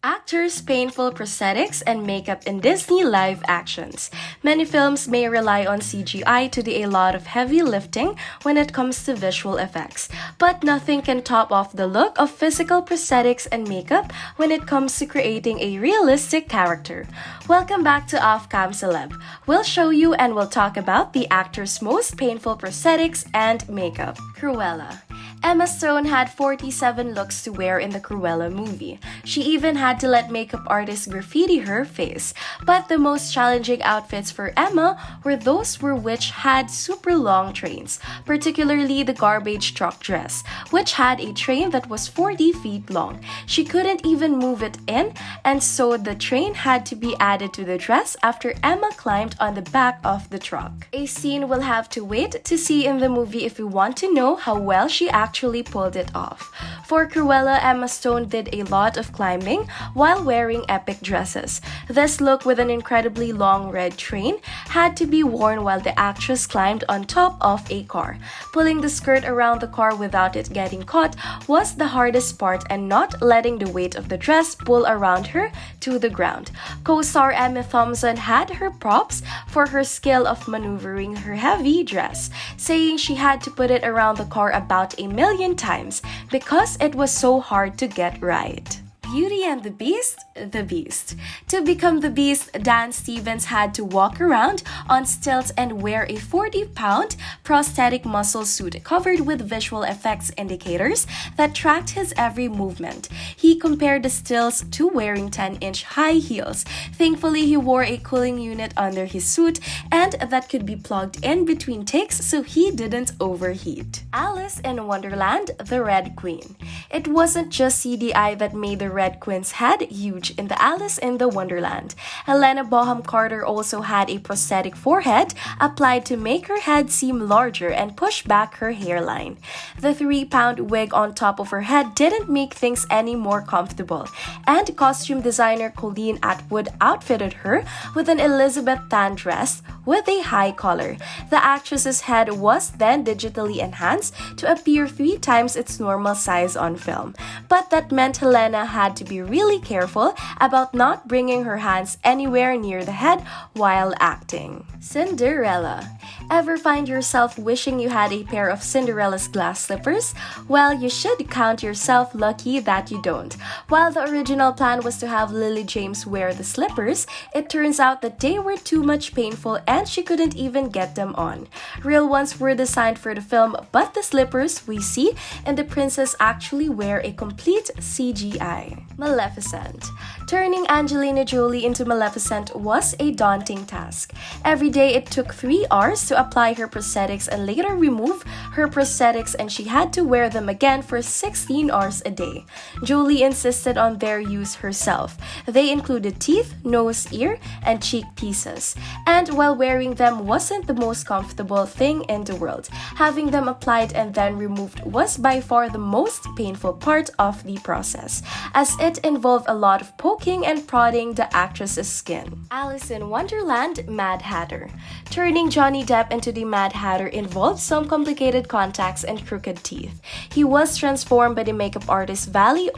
Actors' painful prosthetics and makeup in Disney live actions. Many films may rely on CGI to do a lot of heavy lifting when it comes to visual effects, but nothing can top off the look of physical prosthetics and makeup when it comes to creating a realistic character. Welcome back to Off-Cam Celeb. We'll show you and we'll talk about the actors' most painful prosthetics and makeup. Cruella. Emma Stone had 47 looks to wear in the Cruella movie. She even had to let makeup artists graffiti her face. But the most challenging outfits for Emma were those which had super long trains, particularly the garbage truck dress, which had a train that was 40 feet long. She couldn't even move it in, and so the train had to be added to the dress after Emma climbed on the back of the truck. A scene we'll have to wait to see in the movie if we want to know how well she actually pulled it off. For Cruella, Emma Stone did a lot of climbing while wearing epic dresses. This look with an incredibly long red train had to be worn while the actress climbed on top of a car. Pulling the skirt around the car without it getting caught was the hardest part, and not letting the weight of the dress pull around her to the ground. Co-star Emma Thompson had her props for her skill of maneuvering her heavy dress, saying she had to put it around the car about a million times because it was so hard to get right. Beauty and the Beast, the Beast. To become the Beast, Dan Stevens had to walk around on stilts and wear a 40-pound prosthetic muscle suit covered with visual effects indicators that tracked his every movement. He compared the stilts to wearing 10-inch high heels. Thankfully, he wore a cooling unit under his suit and that could be plugged in between takes so he didn't overheat. Alice in Wonderland, the Red Queen. It wasn't just CGI that made the Red Queen's head huge in the Alice in the Wonderland. Helena Bonham Carter also had a prosthetic forehead applied to make her head seem larger and push back her hairline. The 3-pound wig on top of her head didn't make things any more comfortable, and costume designer Colleen Atwood outfitted her with an Elizabethan dress with a high collar. The actress's head was then digitally enhanced to appear 3 times its normal size on film, but that meant Helena had to be really careful about not bringing her hands anywhere near the head while acting. Cinderella. Ever find yourself wishing you had a pair of Cinderella's glass slippers? Well, you should count yourself lucky that you don't. While the original plan was to have Lily James wear the slippers, it turns out that they were too much painful and she couldn't even get them on. Real ones were designed for the film, but the slippers we see in The Princess actually wear a complete CGI. Maleficent. Turning Angelina Jolie into Maleficent was a daunting task. Every day it took 3 hours to apply her prosthetics and later remove her prosthetics, and she had to wear them again for 16 hours a day. Jolie insisted on their use herself. They included teeth, nose, ear, and cheek pieces. And while wearing them wasn't the most comfortable thing in the world, having them applied and then removed was by far the most painful part of the process, as it involved a lot of poking and prodding the actress's skin. Alice in Wonderland, Mad Hatter. Turning Johnny Depp into the Mad Hatter involved some complicated contacts and crooked teeth. He was transformed by the makeup artist VALLI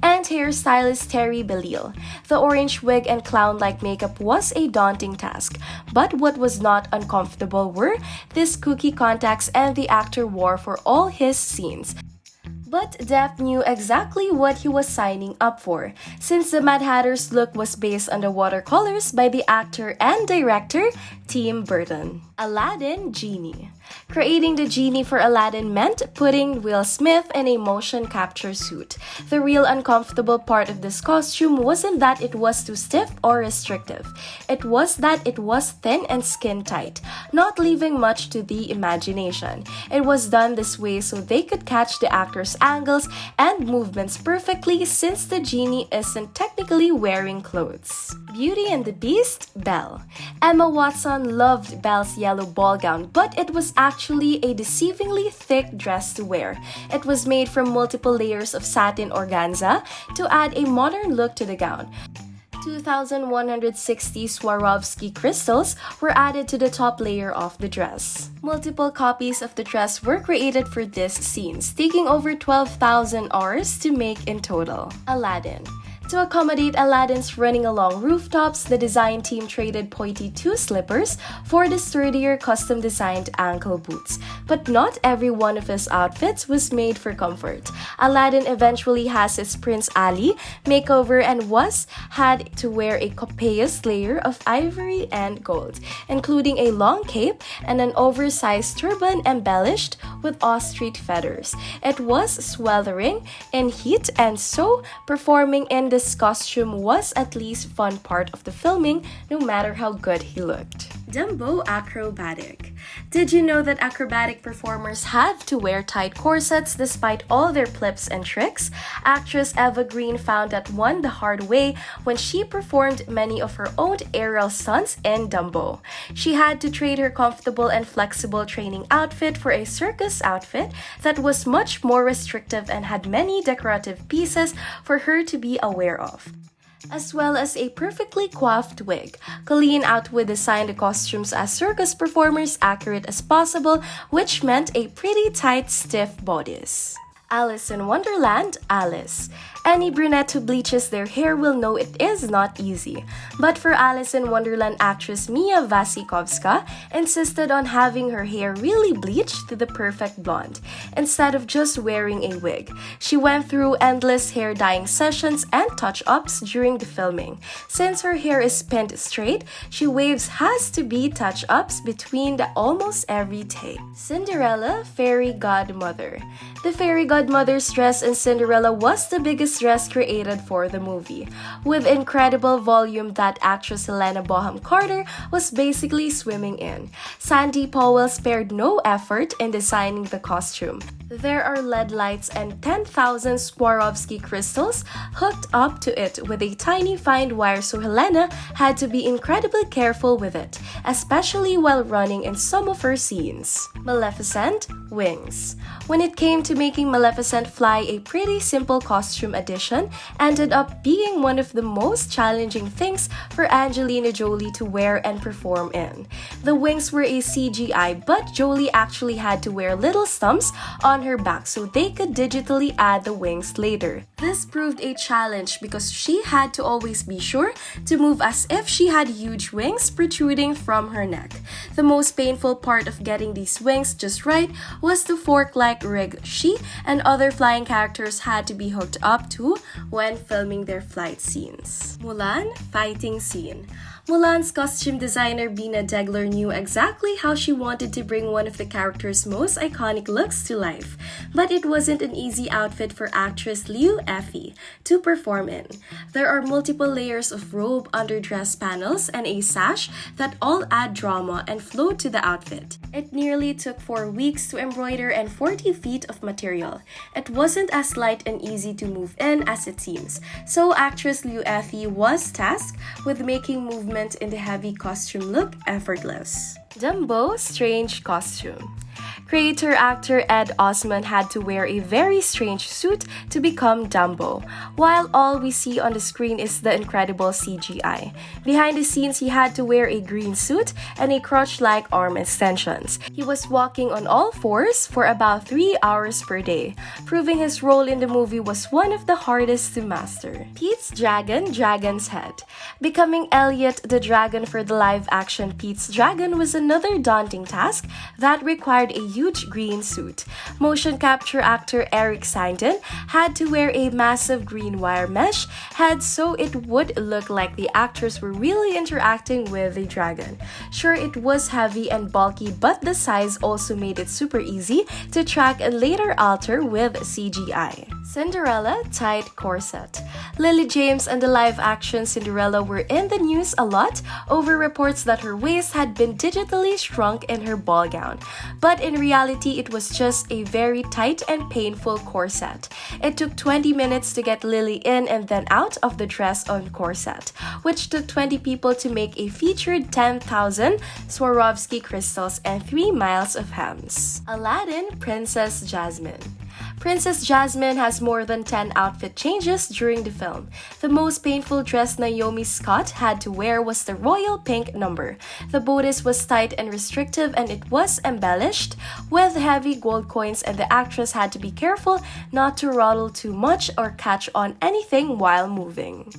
and hairstylist Terry Bellil. The orange wig and clown-like makeup was a daunting task, but what was not uncomfortable were these kooky contacts and the actor wore for all his scenes. But Depp knew exactly what he was signing up for, since the Mad Hatter's look was based on the watercolors by the actor and director Tim Burton. Aladdin Genie. Creating the genie for Aladdin meant putting Will Smith in a motion capture suit. The real uncomfortable part of this costume wasn't that it was too stiff or restrictive. It was that it was thin and skin tight, not leaving much to the imagination. It was done this way so they could catch the actor's angles and movements perfectly, since the genie isn't technically wearing clothes. Beauty and the Beast, Belle. Emma Watson loved Belle's yellow ball gown, but it was actually a deceivingly thick dress to wear. It was made from multiple layers of satin organza to add a modern look to the gown. 2,160 Swarovski crystals were added to the top layer of the dress. Multiple copies of the dress were created for these scenes, taking over 12,000 hours to make in total. Aladdin. To accommodate Aladdin's running along rooftops, the design team traded pointy toe slippers for the sturdier custom-designed ankle boots. But not every one of his outfits was made for comfort. Aladdin eventually has his Prince Ali makeover and had to wear a copious layer of ivory and gold, including a long cape and an oversized turban embellished with ostrich feathers. It was sweltering in heat, and so performing in this costume was at least fun part of the filming, no matter how good he looked. Dumbo acrobatic. Did you know that acrobatic performers have to wear tight corsets despite all their flips and tricks? Actress Eva Green found that one the hard way when she performed many of her own aerial stunts in Dumbo. She had to trade her comfortable and flexible training outfit for a circus outfit that was much more restrictive and had many decorative pieces for her to be aware of, as well as a perfectly coiffed wig. Colleen ATWOOD designed the costumes as circus performers accurate as possible, which meant a pretty tight, stiff bodice. Alice in Wonderland, Alice. Any brunette who bleaches their hair will know it is not easy. But for Alice in Wonderland actress Mia Wasikowska insisted on having her hair really bleached to the perfect blonde, instead of just wearing a wig. She went through endless hair dyeing sessions and touch-ups during the filming. Since her hair is pinned straight, she waves has to be touch-ups between almost every take. Cinderella, Fairy Godmother. The Fairy Godmother's dress in Cinderella was the biggest dress created for the movie. With incredible volume that actress Helena Bonham Carter was basically swimming in. Sandy Powell spared no effort in designing the costume. There are LED lights and 10,000 Swarovski crystals hooked up to it with a tiny fine wire, so Helena had to be incredibly careful with it, especially while running in some of her scenes. Maleficent, wings. When it came to making Maleficent fly, a pretty simple costume addition ended up being one of the most challenging things for Angelina Jolie to wear and perform in. The wings were a CGI, but Jolie actually had to wear little stumps on her back so they could digitally add the wings later. This proved a challenge because she had to always be sure to move as if she had huge wings protruding from her neck. The most painful part of getting these wings just right was the fork-like rig she and other flying characters had to be hooked up to when filming their flight scenes. Mulan fighting scene. Mulan's costume designer Bina Degler knew exactly how she wanted to bring one of the character's most iconic looks to life, but it wasn't an easy outfit for actress Liu Effie to perform in. There are multiple layers of robe, underdress panels, and a sash that all add drama and flow to the outfit. It nearly took 4 weeks to embroider and 40 feet of material. It wasn't as light and easy to move in as it seems, so actress Liu Effie was tasked with making movement in the heavy costume look effortless. Dumbo's strange costume. Creator-actor Ed Osman had to wear a very strange suit to become Dumbo, while all we see on the screen is the incredible CGI. Behind the scenes, he had to wear a green suit and a crotch-like arm extensions. He was walking on all fours for about 3 hours per day, proving his role in the movie was one of the hardest to master. Pete's Dragon, Dragon's Head. Becoming Elliot the Dragon for the live-action Pete's Dragon was another daunting task that required a huge green suit. Motion capture actor Eric SAINDON had to wear a massive green wire mesh head so it would look like the actors were really interacting with the dragon. Sure, it was heavy and bulky, but the size also made it super easy to track and later alter with CGI. Cinderella tight corset. Lily James and the live-action Cinderella were in the news a lot over reports that her waist had been digitally shrunk in her ball gown. But in reality, it was just a very tight and painful corset. It took 20 minutes to get Lily in and then out of the dress on corset, which took 20 people to make a featured 10,000 Swarovski crystals and 3 miles of hems. Aladdin, Princess Jasmine. Princess Jasmine has more than 10 outfit changes during the film. The most painful dress Naomi Scott had to wear was the royal pink number. The bodice was tight and restrictive, and it was embellished with heavy gold coins, and the actress had to be careful not to waddle too much or catch on anything while moving.